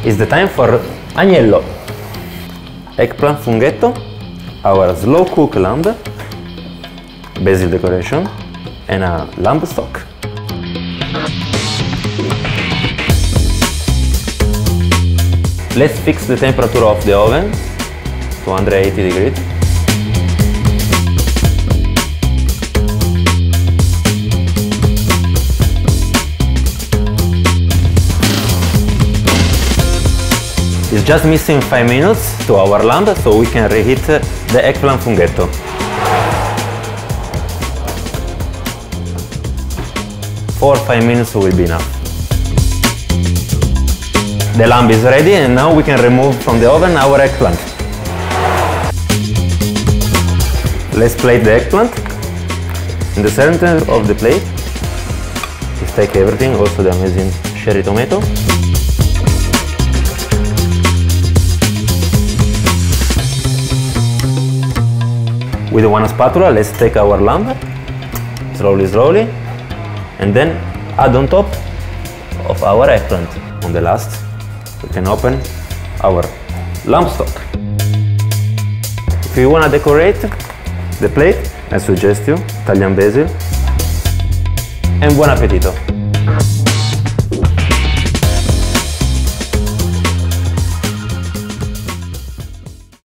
It's the time for agnello. Eggplant funghetto, our slow cook lamb, basil decoration, and a lamb stock. Let's fix the temperature of the oven, 280 degrees. It's just missing 5 minutes to our lamb, so we can reheat the eggplant funghetto. For 5 minutes will be enough. The lamb is ready, and now we can remove from the oven our eggplant. Let's plate the eggplant. In the center of the plate, let's take everything, also the amazing cherry tomato. With one spatula, let's take our lamb, slowly, and then add on top of our eggplant. On the last, we can open our lamb stock. If you want to decorate the plate, I suggest you Italian basil, and buon appetito!